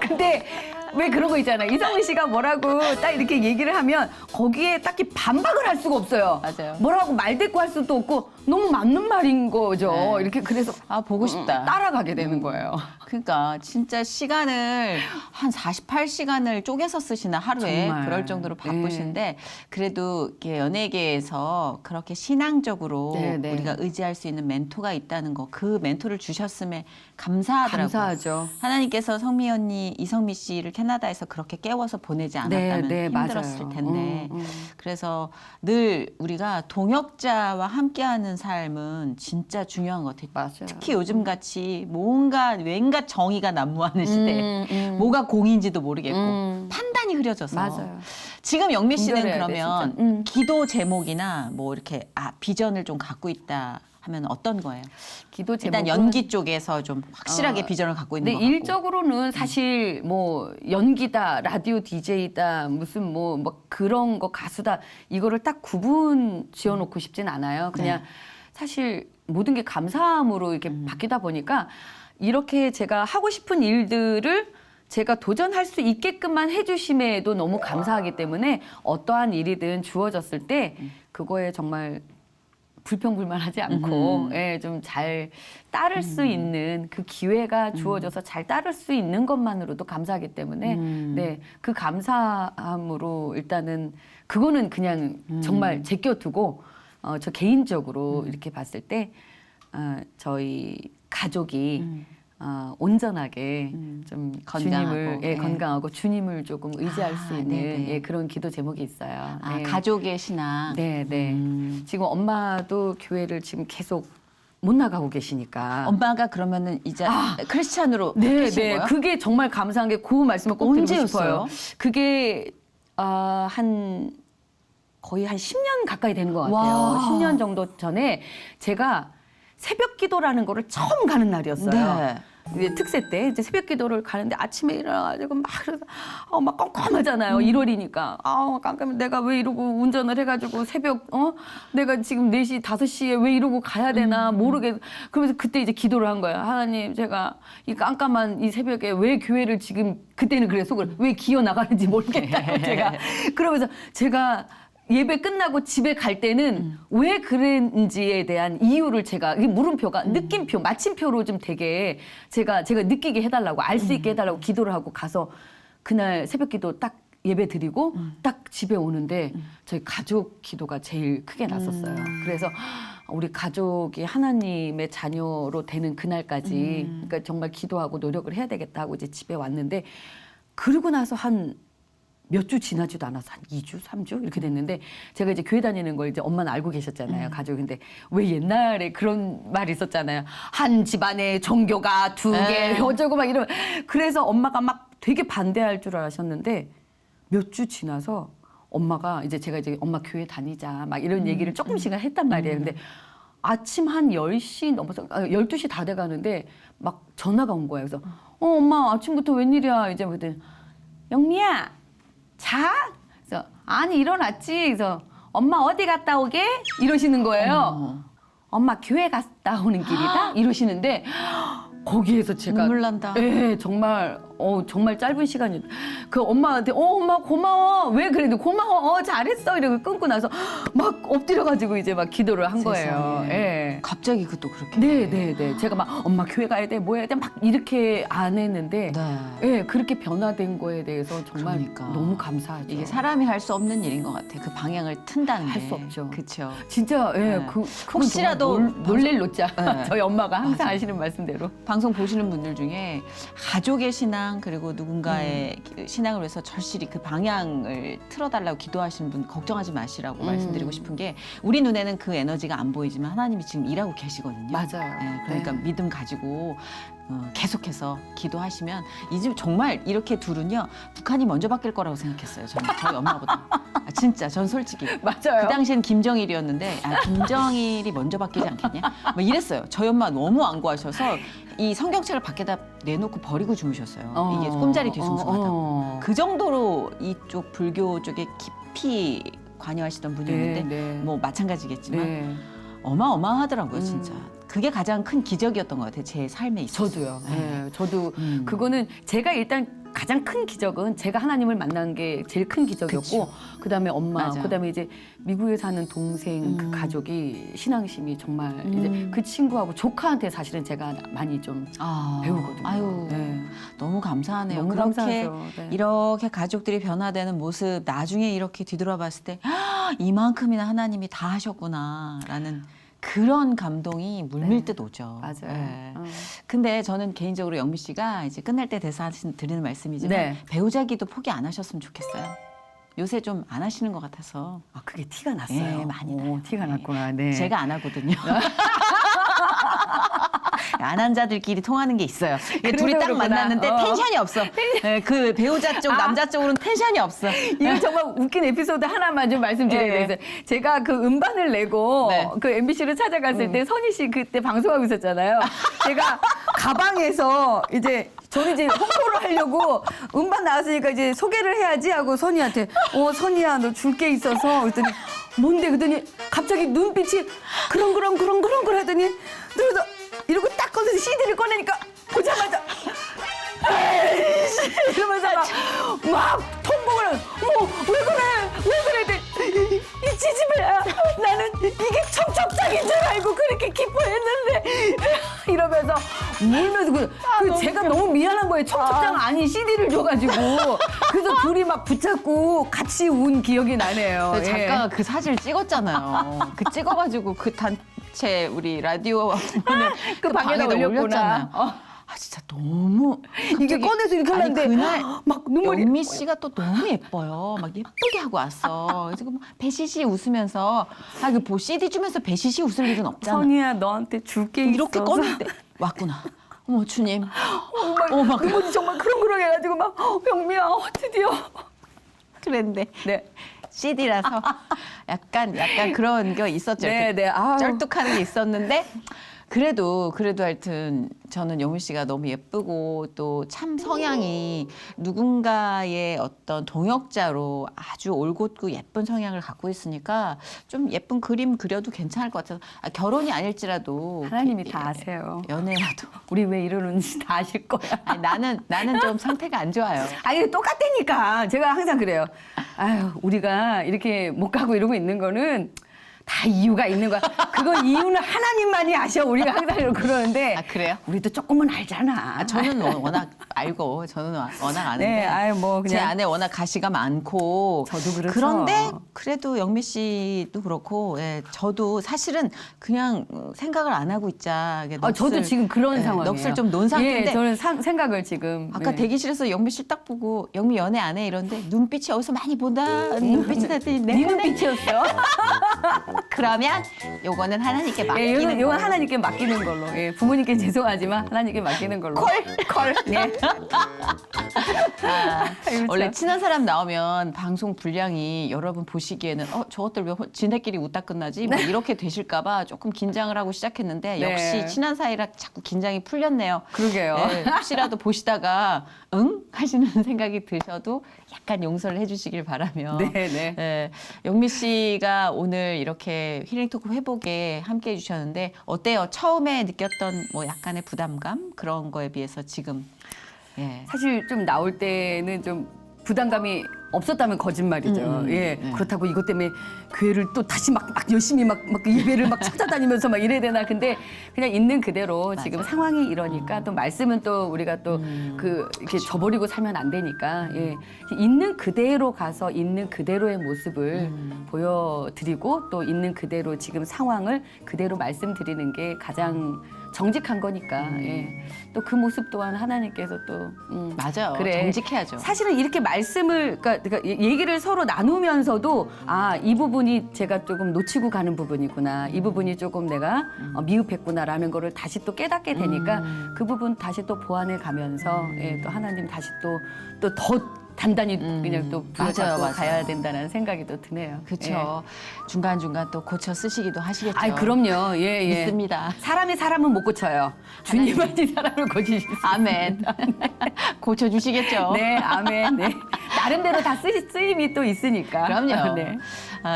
근데 왜 그런 거 있잖아요. 이성미 씨가 뭐라고 딱 이렇게 얘기를 하면 거기에 딱히 반박을 할 수가 없어요.
맞아요.
뭐라고 말대꾸 할 수도 없고 너무 맞는 말인 거죠.
네.
이렇게 그래서
아 보고 싶다.
따라가게 되는 거예요.
그러니까 진짜 시간을 한 48시간을 쪼개서 쓰시나 하루에
정말.
그럴 정도로 바쁘신데 그래도 이렇게 연예계에서 그렇게 신앙적으로
네, 네.
우리가 의지할 수 있는 멘토가 있다는 거 그 멘토를 주셨음에 감사하더라고요.
감사하죠.
하나님께서 성미 언니, 이성미 씨를 캐나다에서 그렇게 깨워서 보내지 않았다면
네,
힘들었을
맞아요.
텐데 그래서 늘 우리가 동역자와 함께하는 삶은 진짜 중요한 것 같아요.
맞아요.
특히 요즘 같이 뭔가 왠가 정의가 난무하는 시대에 뭐가 공인지도 모르겠고 판단이 흐려져서
맞아요.
지금 영미 씨는
분별해야 돼,
그러면
진짜.
기도 제목이나 뭐 이렇게 비전을 좀 갖고 있다 하면 어떤 거예요?
기도
일단
제목은
연기 쪽에서 좀 확실하게 비전을 갖고 있는
네,
것 같고.
일적으로는 사실 뭐 연기다, 라디오 DJ다, 무슨 뭐 그런 거 가수다 이거를 딱 구분 지어놓고 싶진 않아요. 그냥
네.
사실 모든 게 감사함으로 이렇게 바뀌다 보니까 이렇게 제가 하고 싶은 일들을 제가 도전할 수 있게끔만 해주심에도 너무 감사하기 때문에 어떠한 일이든 주어졌을 때 그거에 정말 불평불만하지 않고 예, 좀 잘 따를 수 있는 그 기회가 주어져서 잘 따를 수 있는 것만으로도 감사하기 때문에 네, 그 감사함으로 일단은 그거는 그냥 정말 제껴두고 저 개인적으로 이렇게 봤을 때 저희 가족이 온전하게 좀
건강하고,
주님을
예.
건강하고 주님을 조금 의지할
아,
수 있는
네네.
예, 그런 기도 제목이 있어요.
아,
예.
가족의 신앙.
네, 네. 지금 엄마도 교회를 지금 계속 못 나가고 계시니까.
엄마가 그러면은 이제 크리스찬으로
네,
바뀌신
네.
거예요?
그게 정말 감사한 게 그 말씀을 꼭 드리고
언제였어요?
싶어요. 그게 거의 한 10년 가까이 되는 것 같아요.
와.
10년 정도 전에 제가 새벽 기도라는 거를 처음 가는 날이었어요.
네.
이제 특세 때 이제 새벽 기도를 가는데 아침에 일어나가지고 막 그래서 막 깜깜하잖아요. 1월이니까 깜깜해. 내가 왜 이러고 운전을 해가지고 새벽 내가 지금 4시 5시에 왜 이러고 가야 되나 모르게 그러면서 그때 이제 기도를 한 거예요. 하나님 제가 이 깜깜한 이 새벽에 왜 교회를 지금 그때는 그래 속을 왜 기어 나가는지 모르겠다고 제가 그러면서 제가 예배 끝나고 집에 갈 때는 왜 그랬는지에 대한 이유를 제가 이게 물음표가 느낌표, 마침표로 좀 되게 제가 느끼게 해달라고 알 수 있게 해달라고 기도를 하고 가서 그날 새벽 기도 딱 예배 드리고 딱 집에 오는데 저희 가족 기도가 제일 크게 났었어요. 그래서 우리 가족이 하나님의 자녀로 되는 그날까지 그러니까 정말 기도하고 노력을 해야 되겠다 하고 이제 집에 왔는데 그러고 나서 한 몇 주 지나지도 않아서 한 2주, 3주 이렇게 됐는데 제가 이제 교회 다니는 걸 이제 엄마는 알고 계셨잖아요. 가족인데 왜 옛날에 그런 말이 있었잖아요. 한 집안에 종교가 2개 어쩌고 막 이러면 그래서 엄마가 막 되게 반대할 줄 아셨는데 몇 주 지나서 엄마가 이제 제가 이제 엄마 교회 다니자 막 이런 얘기를 조금씩은 했단 말이에요. 근데 아침 한 10시 넘어서 12시 다 돼 가는데 막 전화가 온 거예요. 그래서 엄마 아침부터 웬일이야 이제 그랬더니 영미야 자? 그래서 아니 일어났지. 그래서 엄마 어디 갔다 오게? 이러시는 거예요. 엄마 교회 갔다 오는 길이다? 이러시는데 거기에서 제가
눈물 난다.
네, 정말 정말 짧은 시간이 그 엄마한테 엄마 고마워 왜 그래도 고마워 잘했어 이러고 끊고 나서 막 엎드려가지고 이제 막 기도를 한 거예요.
세상에.
예.
갑자기 그또 그렇게.
네. 제가 막 엄마 교회 가야 돼, 뭐 해야 돼, 막 이렇게 안 했는데,
네.
예, 그렇게 변화된 거에 대해서 정말
그러니까.
너무 감사하죠.
이게 사람이 할 수 없는 일인 것 같아. 그 방향을 튼다는
할
게.
수 없죠.
그렇죠.
진짜, 예,
네.
그건
혹시라도
정말 놀릴 놓자.
네.
저희 엄마가 항상
맞아요.
하시는 말씀대로.
방송 보시는 분들 중에 가족의 신앙 그리고 누군가의 신앙을 위해서 절실히 그 방향을 틀어달라고 기도하시는 분 걱정하지 마시라고 말씀드리고 싶은 게 우리 눈에는 그 에너지가 안 보이지만 하나님이 지금 일하고 계시거든요.
맞아요.
그러니까
네.
믿음 가지고 계속해서 기도하시면 이제 정말 이렇게 둘은요 북한이 먼저 바뀔 거라고 생각했어요. 저는 저희 엄마보다. 진짜 전 솔직히
맞아요.
그 당시엔 김정일이었는데 김정일이 먼저 바뀌지 않겠냐? 뭐 이랬어요. 저희 엄마 너무 완고하셔서 이 성경책을 밖에다 내놓고 버리고 주무셨어요. 이게 꿈자리 뒤숭숭하다고. 그 정도로 이쪽 불교 쪽에 깊이 관여하시던 분이었는데
네.
뭐 마찬가지겠지만
네.
어마어마하더라고요, 진짜. 그게 가장 큰 기적이었던 것 같아요, 제 삶에 있어서.
저도요. 네. 저도
음.
그거는 제가 일단 가장 큰 기적은 제가 하나님을 만난 게 제일 큰 기적이었고 그다음에 엄마,
맞아.
그다음에 이제 미국에 사는 동생 그 가족이 신앙심이 정말 이제 그 친구하고 조카한테 사실은 제가 많이 좀 배우거든요.
아유,
네.
너무 감사하네요.
너무
그렇게
감사하죠. 네.
이렇게 가족들이 변화되는 모습 나중에 이렇게 뒤돌아봤을 때 이만큼이나 하나님이 다 하셨구나라는 그런 감동이 물밀 듯 오죠.
맞아요.
네.
어.
근데 저는 개인적으로 영미 씨가 이제 끝날 때 대사 드리는 말씀이지만
네.
배우자기도 포기 안 하셨으면 좋겠어요. 요새 좀 안 하시는 것 같아서.
아, 그게 티가 났어요.
예, 많이 나요.
티가
네.
났구나. 네.
제가 안 하거든요. 안 한 자들끼리 통하는 게 있어요. 이게 둘이 딱
그러구나.
만났는데 텐션이 없어. 네, 그 배우자 쪽, 남자 쪽으로는 텐션이 없어.
이거 정말 웃긴 에피소드 하나만 좀 말씀드려야 돼요. 제가 그 음반을 내고
네.
그 MBC를 찾아갔을 때 선희 씨 그때 방송하고 있었잖아요. 제가 가방에서 이제 저는 이제 홍보를 하려고 음반 나왔으니까 이제 소개를 해야지 하고 선희한테 선희야 너 줄 게 있어서 그랬더니 뭔데 그랬더니 갑자기 눈빛이 그렁그렁 하더니 그래서 이러고 딱 꺼내서 CD를 꺼내니까 보자마자 에이씨 이러면서 막 통곡을 왜 그래 이 지지배야 나는 이게 청첩장인 줄 알고 그렇게 기뻐했는데 이러면서 울면서 그 제가 너무 미안한 거예요. 청첩장 아닌 CD를 줘가지고 그래서 둘이 막 붙잡고 같이 운 기억이 나네요.
네, 작가가 그 사진을 찍었잖아요. 그 찍어가지고 그 단체 우리 라디오
그 방에다 올렸구나.
아 진짜 너무
이게
갑자기-
꺼내서 이렇게
아니,
하는데
그날
막 눈물이
영미 씨가 또 너무 예뻐요. 막 예쁘게 하고 왔어. 그래서 뭐 배시시 웃으면서 그 CD 주면서 배시시 웃을 일은 없잖아.
선희야 너한테 줄 게
이렇게
있어서
꺼냈대. 왔구나. 어머 주님.
막 눈물이 정말 그렁그렁해가지고 막 영미야 드디어
그랬는데
네.
CD라서 약간 그런 게 있었죠.
네,
이렇게
네. 아우.
쩔뚝하는 게 있었는데 그래도 하여튼 저는 영미 씨가 너무 예쁘고 또 참 성향이 누군가의 어떤 동역자로 아주 올곧고 예쁜 성향을 갖고 있으니까 좀 예쁜 그림 그려도 괜찮을 것 같아서 결혼이 아닐지라도
하나님이
이렇게,
다 아세요.
연애라도
우리 왜 이러는지 다 아실 거야.
아니, 나는 좀 상태가 안 좋아요.
아니 똑같다니까. 제가 항상 그래요. 아유 우리가 이렇게 못 가고 이러고 있는 거는 다 이유가 있는 거야. 그건 이유는 하나님만이 아셔. 우리가 항상 그러는데.
아 그래요?
우리도 조금은 알잖아.
저는 워낙 알고 저는 워낙 아는데
네, 아유 뭐
제
그냥
안에 워낙 가시가 많고
저도 그렇죠.
그런데 그래도 영미 씨도 그렇고 저도 사실은 그냥 생각을 안 하고 있자.
저도 지금 그런 상황이에요.
넋을 좀 놓은 상태인데
예, 저는 생각을 지금
아까
예.
대기실에서 영미 씨를 딱 보고 영미 연애 안 해 이러는데 눈빛이 어디서 많이 본다 눈빛이 났더니
네
내
눈빛이었어요.
그러면 요거는 하나님께 맡기는
이건 하나님께 맡기는 걸로. 예, 부모님께 죄송하지만 하나님께 맡기는 걸로. 콜. 네. 아이고,
원래
참.
친한 사람 나오면 방송 분량이 여러분 보시기에는 저것들 왜 지네끼리 웃다 끝나지? 뭐 이렇게 되실까봐 조금 긴장을 하고 시작했는데
네.
역시 친한 사이라 자꾸 긴장이 풀렸네요.
그러게요.
네, 혹시라도 보시다가 응? 하시는 생각이 드셔도 약간 용서를 해주시길 바라며
네.
네, 영미 씨가 오늘 이렇게 힐링 토크 회복에 함께해 주셨는데 어때요? 처음에 느꼈던 뭐 약간의 부담감 그런 거에 비해서 지금 예.
사실 좀 나올 때는 좀 부담감이 없었다면 거짓말이죠. 예. 그렇다고 이것 때문에 교회를 또 다시 막 열심히 막 예배를 막 찾아다니면서 막 이래야 되나. 근데 그냥 있는 그대로 지금 상황이 이러니까 또 말씀은 또 우리가 또 이렇게 저버리고 살면 안 되니까 예. 있는 그대로 가서 있는 그대로의 모습을 보여드리고 또 있는 그대로 지금 상황을 그대로 말씀드리는 게 가장 정직한 거니까 예. 또 그 모습 또한 하나님께서 또
맞아요.
그래.
정직해야죠.
사실은 이렇게 말씀을 그러니까 얘기를 서로 나누면서도 아, 이 부분이 제가 조금 놓치고 가는 부분이구나. 이 부분이 조금 내가 미흡했구나라는 거를 다시 또 깨닫게 되니까 그 부분 다시 또 보완해 가면서 예, 또 하나님 다시 또 더 단단히 그냥 또 부여잡고
맞아요.
가야 된다는 생각이 또 드네요.
그렇죠. 중간중간 또 고쳐 쓰시기도 하시겠죠.
아이 그럼요. 예, 예.
믿습니다.
사람이 사람은 못 고쳐요. 주님만이 사람을 고치실 수
아멘. 고쳐주시겠죠.
네, 아멘. 네. 나름대로 다 쓰임이 또 있으니까.
그럼요.
네.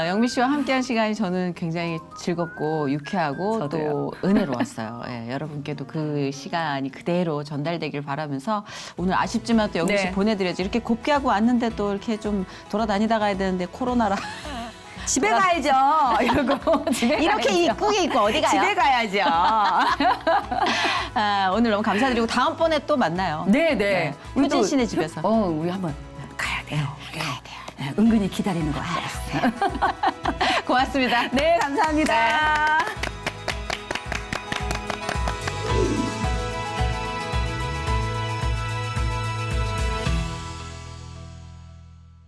영미 씨와 함께한 시간이 저는 굉장히 즐겁고 유쾌하고
저도요.
또 은혜로웠어요. 예, 여러분께도 그 시간이 그대로 전달되길 바라면서 오늘 아쉽지만 또 영미 씨
네.
보내드려야지. 이렇게 곱게 하고 왔는데 또 이렇게 좀 돌아다니다 가야 되는데 코로나라.
집에 가야죠. 이러고 집에
이렇게
가야죠.
이쁘게 입고 어디 가요?
집에 가야죠.
오늘 너무 감사드리고 다음번에 또 만나요.
네,
네.
네.
효진 씨네 집에서.
우리 한번 가야 돼요. 가야 돼요. 네, 은근히 기다리는 것 같아요.
고맙습니다.
네, 감사합니다.